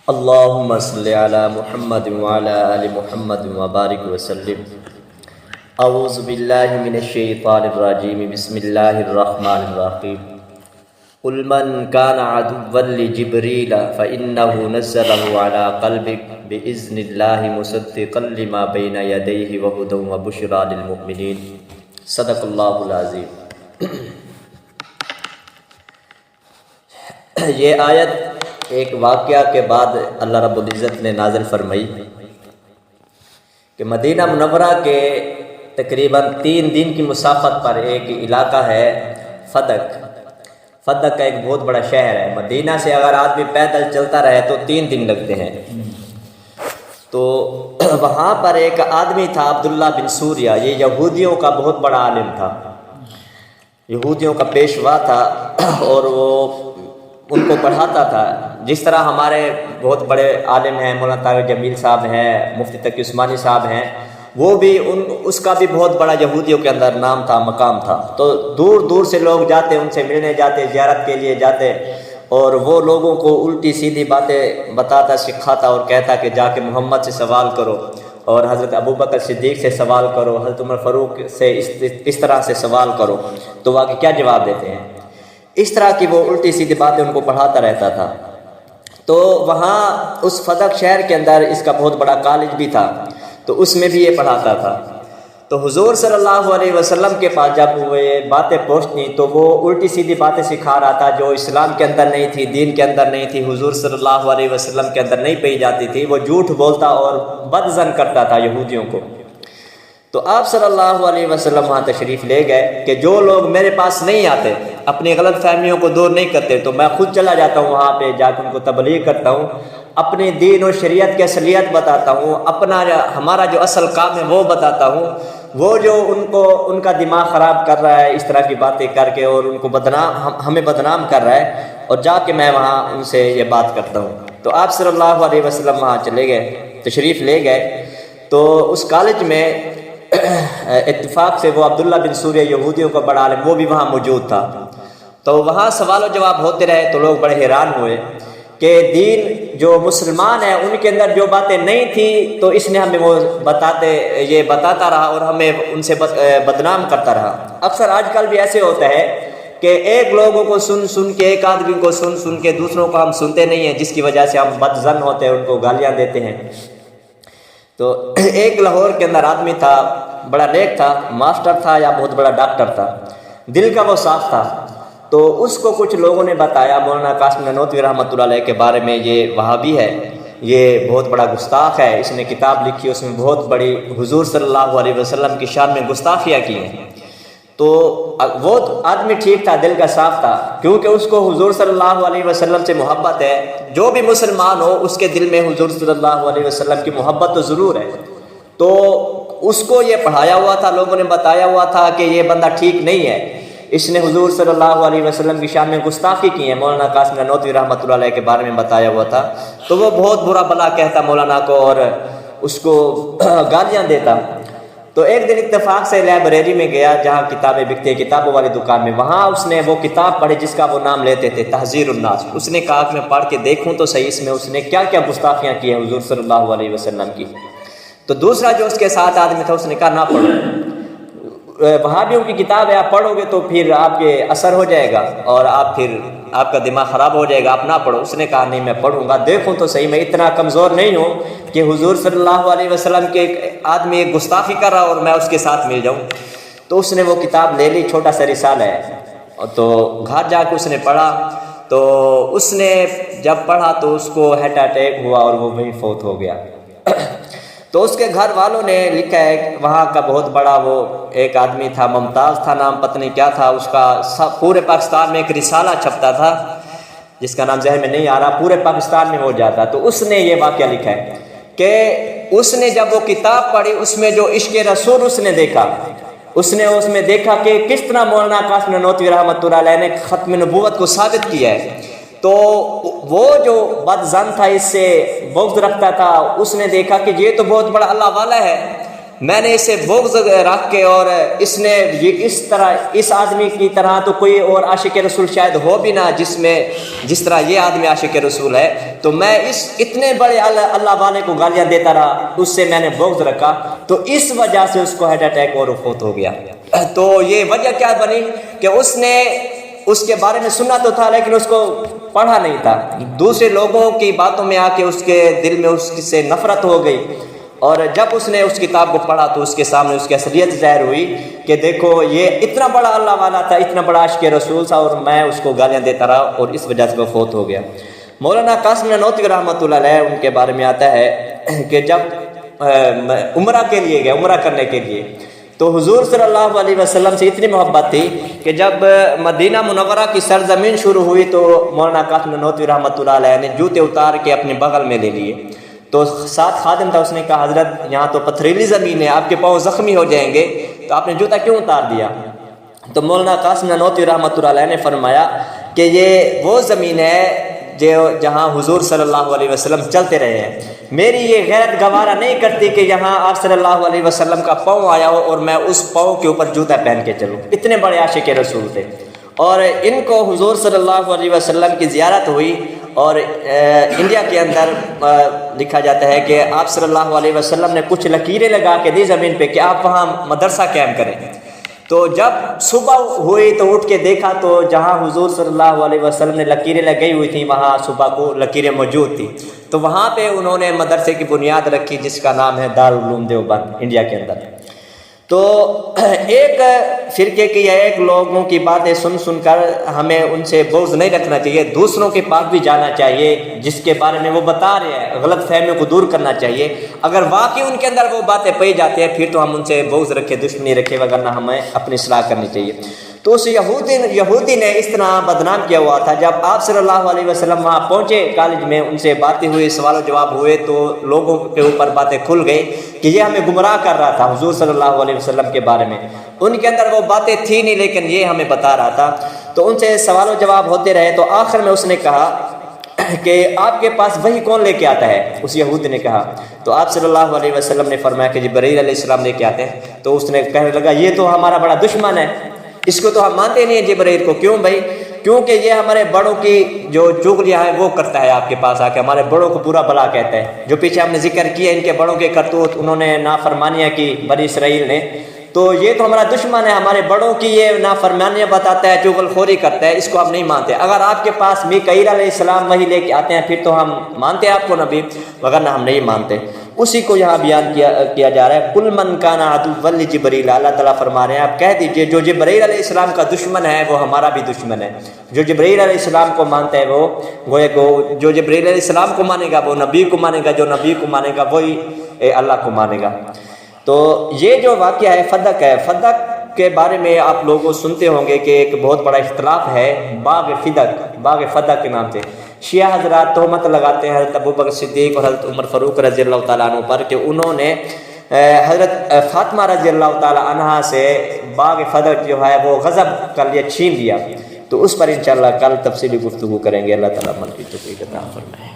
اللهم صل على محمد وعلى آل محمد وبارك وسلم. اعوذ باللہ من الشیطان الرجیم. بسم اللہ الرحمن الرحیم. قل من كان عدوا لجبريل فإنه نزله على قلبك بإذن الله مصدقا لما بين يديه وهدى وبشرى للمؤمنين. صدق اللہ العظیم. یہ آیت ایک واقعہ کے بعد اللہ رب العزت نے نازل فرمائی کہ مدینہ منورہ کے تقریباً 3 دن کی مسافت پر ایک علاقہ ہے فدق. فدق کا ایک بہت بڑا شہر ہے. مدینہ سے اگر آدمی پیدل چلتا رہے تو 3 دن لگتے ہیں. تو وہاں پر ایک آدمی تھا عبداللہ بن سوریہ. یہ یہودیوں کا بہت بڑا عالم تھا, یہودیوں کا پیشوا تھا, اور وہ ان کو پڑھاتا تھا. جس طرح ہمارے بہت بڑے عالم ہیں, مولانا طارق جمیل صاحب ہیں, مفتی تقی عثمانی صاحب ہیں, وہ بھی اس کا بھی بہت بڑا یہودیوں کے اندر نام تھا, مقام تھا. تو دور دور سے لوگ جاتے, ان سے ملنے جاتے, زیارت کے لیے جاتے, اور وہ لوگوں کو الٹی سیدھی باتیں بتاتا, سکھاتا اور کہتا کہ جا کے محمد سے سوال کرو, اور حضرت ابوبکر صدیق سے سوال کرو, حضرت عمر فاروق سے اس طرح سے سوال کرو. تو وہ کیا جواب دیتے ہیں؟ اس طرح کی وہ الٹی سیدھی باتیں ان کو پڑھاتا رہتا تھا. تو وہاں اس فدق شہر کے اندر اس کا بہت بڑا کالج بھی تھا, تو اس میں بھی یہ پڑھاتا تھا. تو حضور صلی اللہ علیہ وسلم کے پاس جب وہ یہ باتیں پہنچی تو وہ الٹی سیدھی باتیں سکھا رہا تھا جو اسلام کے اندر نہیں تھی, دین کے اندر نہیں تھی, حضور صلی اللہ علیہ وسلم کے اندر نہیں پئی جاتی تھی. وہ جھوٹ بولتا اور بد ظن کرتا تھا یہودیوں کو. تو آپ صلی اللہ علیہ وسلم وہاں تشریف لے گئے کہ جو لوگ میرے پاس نہیں آتے, اپنی غلط فہمیوں کو دور نہیں کرتے, تو میں خود چلا جاتا ہوں وہاں پہ, جا کے ان کو تبلیغ کرتا ہوں, اپنے دین و شریعت کی اصلیت بتاتا ہوں, ہمارا جو اصل کام ہے وہ بتاتا ہوں. وہ جو ان کا دماغ خراب کر رہا ہے اس طرح کی باتیں کر کے, اور ان کو ہمیں بدنام کر رہا ہے, اور جا کے میں وہاں ان سے یہ بات کرتا ہوں. تو آپ صلی اللہ علیہ وسلم وہاں چلے گئے, تشریف لے گئے. تو اس کالج میں اتفاق سے وہ عبداللہ بن سوریہ یہودیوں کا بڑا عالم وہ بھی وہاں موجود تھا. تو وہاں سوال و جواب ہوتے رہے. تو لوگ بڑے حیران ہوئے کہ دین جو مسلمان ہیں ان کے اندر جو باتیں نہیں تھی تو اس نے ہمیں وہ بتاتا رہا اور ہمیں ان سے بدنام کرتا رہا. اکثر آج کل بھی ایسے ہوتا ہے کہ ایک لوگوں کو سن کے, ایک آدمی کو سن کے دوسروں کو ہم سنتے نہیں ہیں, جس کی وجہ سے ہم بد ظن ہوتے ہیں, ان کو گالیاں دیتے ہیں. تو ایک لاہور کے اندر آدمی تھا, بڑا نیک تھا, ماسٹر تھا یا بہت بڑا ڈاکٹر تھا, دل کا وہ صاف تھا. تو اس کو کچھ لوگوں نے بتایا مولانا قاسم نانوتوی رحمۃ اللہ علیہ کے بارے میں, یہ وہابی ہے, یہ بہت بڑا گستاخ ہے, اس نے کتاب لکھی, اس میں بہت بڑی حضور صلی اللہ علیہ وسلم کی شان میں گستاخیاں کی ہیں. تو وہ آدمی ٹھیک تھا, دل کا صاف تھا, کیونکہ اس کو حضور صلی اللہ علیہ وسلم سے محبت ہے. جو بھی مسلمان ہو اس کے دل میں حضور صلی اللہ علیہ وسلم کی محبت تو ضرور ہے. تو اس کو یہ پڑھایا ہوا تھا, لوگوں نے بتایا ہوا تھا کہ یہ بندہ ٹھیک نہیں ہے, اس نے حضور صلی اللہ علیہ وسلم کی شان میں گستاخی کی ہے. مولانا قاسم نانوتوی رحمۃ اللہ علیہ کے بارے میں بتایا ہوا تھا. تو وہ بہت برا بلا کہتا مولانا کو اور اس کو گالیاں دیتا. تو ایک دن اتفاق سے لائبریری میں گیا جہاں کتابیں بکتی ہیں, کتابوں والی دکان میں. وہاں اس نے وہ کتاب پڑھی جس کا وہ نام لیتے تھے تحذیر الناس. اس نے کہا کہ میں پڑھ کے دیکھوں تو صحیح اس میں اس نے کیا کیا گستاخیاں کی ہیں حضور صلی اللہ علیہ وسلم کی. تو دوسرا جو اس کے ساتھ آدمی تھا اس نے کہا نہ پڑھو, وہابیوں کی کتاب ہے, آپ پڑھو گے تو پھر آپ کے اثر ہو جائے گا اور آپ کا دماغ خراب ہو جائے گا, آپ نہ پڑھو. اس نے کہا نہیں میں پڑھوں گا, دیکھوں تو صحیح, میں اتنا کمزور نہیں ہوں کہ حضور صلی اللہ علیہ وسلم کے آدمی ایک گستاخی کر رہا اور میں اس کے ساتھ مل جاؤں. تو اس نے وہ کتاب لے لی, چھوٹا سا رسالہ ہے. تو گھر جا کے اس نے پڑھا. تو اس نے جب پڑھا تو اس کو ہارٹ اٹیک ہوا اور وہ وہیں فوت ہو گیا. تو اس کے گھر والوں نے لکھا ہے, وہاں کا بہت بڑا وہ ایک آدمی تھا, ممتاز تھا نام, پتہ نہیں کیا تھا اس کا, پورے پاکستان میں ایک رسالہ چھپتا تھا جس کا نام ذہن میں نہیں آ رہا, پورے پاکستان میں وہ جاتا. تو اس نے یہ واقعہ لکھا ہے کہ اس نے جب وہ کتاب پڑھی اس میں جو عشق رسول اس نے دیکھا, اس نے اس میں دیکھا کہ کس طرح مولانا قاسم نانوتوی رحمۃ اللہ علیہ نے ختم نبوت کو ثابت کیا ہے. تو وہ جو بد ظن تھا, اس سے بغض رکھتا تھا, اس نے دیکھا کہ یہ تو بہت بڑا اللہ والا ہے, میں نے اسے بغض رکھ کے، اور اس نے یہ اس طرح، اس آدمی کی طرح تو کوئی اور عاشق رسول شاید ہو بھی نہ جس طرح یہ آدمی عاشق رسول ہے، تو میں اس اتنے بڑے اللہ والے کو گالیاں دیتا رہا، اس سے میں نے بغض رکھا، تو اس وجہ سے اس کو ہارٹ اٹیک اور فوت ہو گیا۔ تو یہ وجہ کیا بنی کہ اس نے اس کے بارے میں سنا تو تھا لیکن اس کو پڑھا نہیں تھا، دوسرے لوگوں کی باتوں میں آ کے اس کے دل میں اس سے نفرت ہو گئی، اور جب اس نے اس کتاب کو پڑھا تو اس کے سامنے اس کی اصلیت ظاہر ہوئی کہ دیکھو یہ اتنا بڑا اللہ والا تھا، اتنا بڑا عاشق رسول تھا، اور میں اس کو گالیاں دیتا رہا، اور اس وجہ سے وہ فوت ہو گیا۔ مولانا قاسم نانوتوی رحمۃ اللہ علیہ، ان کے بارے میں آتا ہے کہ جب عمرہ کے لیے گئے، عمرہ کرنے کے لیے، تو حضور صلی اللہ علیہ وسلم سے اتنی محبت تھی کہ جب مدینہ منورہ کی سرزمین شروع ہوئی تو مولانا قاسم نانوتوی رحمۃ اللہ علیہ نے جوتے اتار کے اپنے بغل میں لے لیے، تو ساتھ خادم تھا، اس نے کہا حضرت یہاں تو پتھریلی زمین ہے، آپ کے پاؤں زخمی ہو جائیں گے، تو آپ نے جوتا کیوں اتار دیا؟ تو مولانا قاسم نانوتوی رحمۃ اللہ علیہ نے فرمایا کہ یہ وہ زمین ہے جہاں حضور صلی اللہ علیہ وسلم چلتے رہے ہیں، میری یہ غیرت گوارا نہیں کرتی کہ یہاں آپ صلی اللہ علیہ وسلم کا پاؤں آیا ہو اور میں اس پاؤں کے اوپر جوتا پہن کے چلوں۔ اتنے بڑے عاشق رسول تھے، اور ان کو حضور صلی اللہ علیہ وسلم کی زیارت ہوئی، اور انڈیا کے اندر لکھا جاتا ہے کہ آپ صلی اللہ علیہ وسلم نے کچھ لکیریں لگا کے دی زمین پہ کہ آپ وہاں مدرسہ قائم کریں۔ تو جب صبح ہوئی تو اٹھ کے دیکھا تو جہاں حضور صلی اللہ علیہ وسلم نے لکیریں لگائی ہوئی تھیں وہاں صبح کو لکیریں موجود تھیں، تو وہاں پہ انہوں نے مدرسے کی بنیاد رکھی جس کا نام ہے دارالعلوم دیوبند انڈیا کے اندر۔ تو ایک فرقے کی یا ایک لوگوں کی باتیں سن کر ہمیں ان سے بغض نہیں رکھنا چاہیے، دوسروں کے پاس بھی جانا چاہیے جس کے بارے میں وہ بتا رہے ہیں، غلط فہمیوں کو دور کرنا چاہیے۔ اگر واقعی ان کے اندر وہ باتیں پائی جاتی ہیں پھر تو ہم ان سے بغض رکھے، دشمنی رکھے، وگرنہ ہمیں اپنی اصلاح کرنی چاہیے۔ تو اس یہودی نے اس طرح بدنام کیا ہوا تھا، جب آپ صلی اللہ علیہ وسلم وہاں پہنچے کالج میں، ان سے باتیں ہوئی، سوال و جواب ہوئے، تو لوگوں کے اوپر باتیں کھل گئی کہ یہ ہمیں گمراہ کر رہا تھا حضور صلی اللہ علیہ وسلم کے بارے میں، ان کے اندر وہ باتیں تھیں نہیں لیکن یہ ہمیں بتا رہا تھا۔ تو ان سے سوال و جواب ہوتے رہے، تو آخر میں اس نے کہا کہ آپ کے پاس وہی کون لے کے آتا ہے؟ اس یہودی نے کہا، تو آپ صلی اللہ علیہ وسلم نے فرمایا کہ جبرائیل علیہ السلام لے کے آتے ہیں۔ تو اس نے کہنے لگا یہ تو ہمارا بڑا دشمن ہے، اس کو تو ہم مانتے نہیں ہیں جبرائیل کو۔ کیوں بھائی؟ کیونکہ یہ ہمارے بڑوں کی جو چغلیاں ہیں وہ کرتا ہے، آپ کے پاس آ کے ہمارے بڑوں کو برا بلا کہتا ہے۔ جو پیچھے ہم نے ذکر کیا ان کے بڑوں کے کرتوت، انہوں نے نافرمانیاں کی بنی اسرائیل نے، تو یہ تو ہمارا دشمن ہے، ہمارے بڑوں کی یہ نافرمانیاں بتاتا ہے، چغل خوری کرتا ہے، اس کو ہم نہیں مانتے۔ اگر آپ کے پاس میکائیل علیہ السلام وہی لے کے آتے ہیں پھر تو ہم مانتے ہیں آپ کو نبی، وگرنہ ہم نہیں مانتے۔ اسی کو یہاں بیان کیا جا رہا ہے، کل من کان عدوا لجبریل، اللہ تعالیٰ فرما رہے ہیں آپ کہہ دیجئے جو جبرائیل علیہ السلام کا دشمن ہے وہ ہمارا بھی دشمن ہے۔ جو جبرائیل علیہ السلام کو مانتا ہے وہ گویا کو، جو جبرائیل علیہ السلام کو مانے گا وہ نبی کو مانے گا، جو نبی کو مانے گا وہی اللہ کو مانے گا۔ تو یہ جو واقعہ ہے فدق ہے، فدق کے بارے میں آپ لوگوں سنتے ہوں گے کہ ایک بہت بڑا اختلاف ہے باغ فدق کے نام سے۔ شیعہ حضرات تہمت لگاتے ہیں حضرت ابوبکر صدیق اور حضرت عمر فاروق رضی اللہ تعالیٰ عنہ پر کہ انہوں نے حضرت فاطمہ رضی اللہ تعالیٰ عنہ سے باغ فدق جو ہے وہ غضب کر لیا، چھین لیا۔ تو اس پر انشاءاللہ کل تفصیلی گفتگو کریں گے۔ اللہ تعالیٰ من کی توفیق عطا فرمائے۔